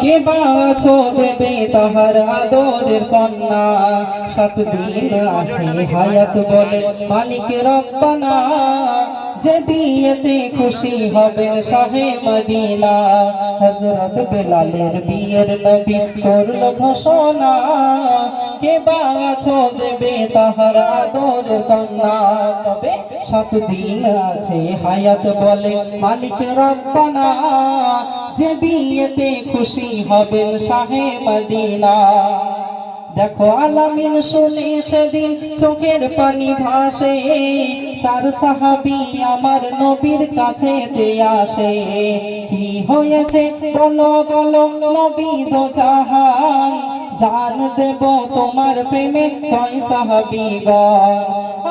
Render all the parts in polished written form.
কে বাছো দেবে তাহার আদরের কন্যা। 7 দিন আছে হায়াত বলে মালিক রব্বানা, যে বিয়েতে খুশি হবেন শাহে মদিনা। হযরত বেলালের বিয়ের নবী করল ঘোষণা, কে বাছো দেবে তাহার আদরের কন্যা। তবে 7 দিন আছে হায়াত বলে মালিক রব্বানা, যে বিয়েতে খুশি হবেন শাহে মদিনা। দেখো আলামিন শুনে সেদিন চোখের পানি ভাসে, 4 সাহাবী আমার নবীর কাছে আসে। কি হয়েছে বলো বলো নবী দো জাহান, জান দেব তোমার প্রেমে কয় সাহাবীগণ।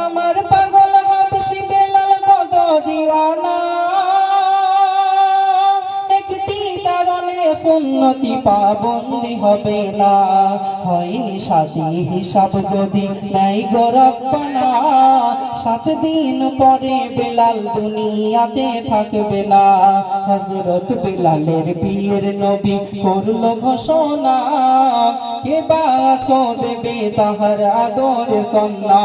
আমার পাগল হাবশি বেলাল কত দিওয়ানা, সুন্নতি পাবন্দি হবে না। হয়নি শাদী হিসাব যদি নাই গো রব্বানা, 7 দিন পরে বেলাল দুনিয়াতে থাকবে না। হযরত বেলালের বিয়ের নবী করল ঘোষণা, কে বাছো দেবে তাহার আদরের কন্যা।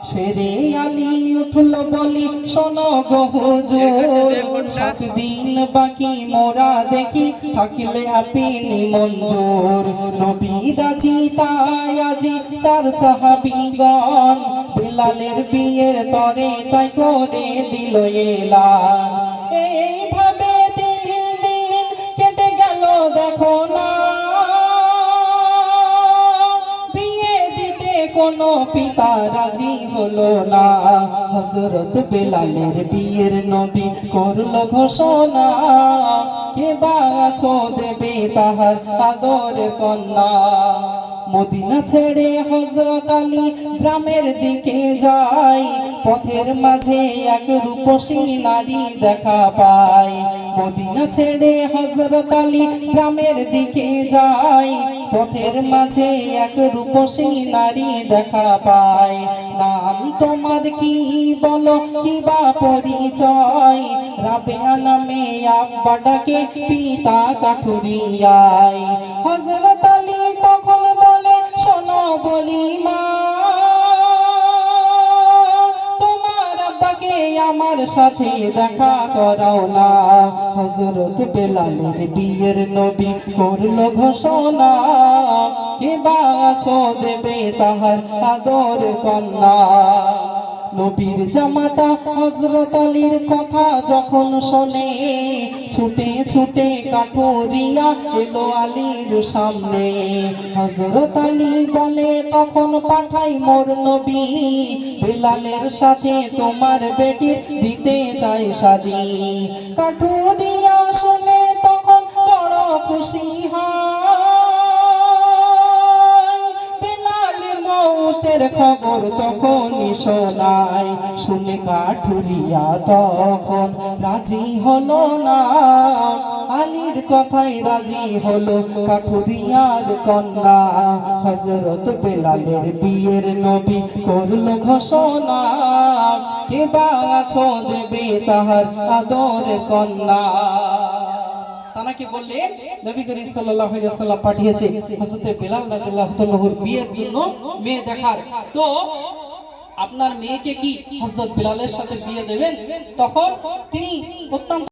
শেরে আলী উঠল বলি শোনো গো হুজুর, 7 দিন বাকি মোরা দেখি থাকলে আপনি মঞ্জুর। নবী রাজি তাই আজি 4 সাহাবীগণ, বেলালের বিয়ের তরে তাই করে দিল এলান। এইভাবে 3 দিন কেটে গেল দেখো না, কোনো পিতা রাজি হলো না। হযরত বেলালের বিয়ের নবী করল ঘোষণা, কে বাছো দেবে তাহার আদরের কন্যা। মদিনা ছেড়ে হযরত আলী গ্রামের দিকে যায়, পথের মাঝে এক রূপসী নারী দেখা পায়। মদিনা ছেড়ে হযরত আলী গ্রামের দিকে যায়, পথের মাঝে এক রূপসী নারী দেখা পায়। নাম তোমার কি বলো কি বা পরিচয়, রাবেয়া নামে আব্বা ডাকে পিতা কাঠুরিয়ায়। হযরত আলী তখন বলে শোনো বলি মা, তোমার আব্বাকে আমার সাথে দেখা করাও না। হযরত বেলালের বিয়ের নবী করল ঘোষণা, কে বাছো দেবে তাহার আদরের কন্যা। নবীর জামাতা হযরত আলীর কথা যখন শোনে, ছুটে ছুটে কাঠুরিয়া এলো আলীর সামনে। হযরত আলী বলে তখন পাঠাই মোর নবী, বেলালের সাথে তোমার বেটির দিতে চাই শাদী। কাঠুরিয়া শুনে তখন বড় খুশি হয়, বেলালের মৌতের খবর তখনই শোনায়। শুনে কাঠুরিয়া তখন রাজি হলো না, আলীর কথাই রাজি হলো কাঠুরিয়ার কন্যা। হযরত বেলালের বিয়ের নবী করল ঘোষণা, কে বাছো দেবে তাহার আদরের কন্যা। তানাকে বললেন নবী করিম সাল্লাল্লাহু আলাইহি ওয়াসাল্লাম পাঠিয়েছে হযরত বেলাল রাদিয়াল্লাহু তাআলার বিয়ের জন্য মেয়ে দেখার। তো আপনার মেয়েকে কি হযরত বেলালের সাথে বিয়ে দেবেন? তখন তিনি অত্যন্ত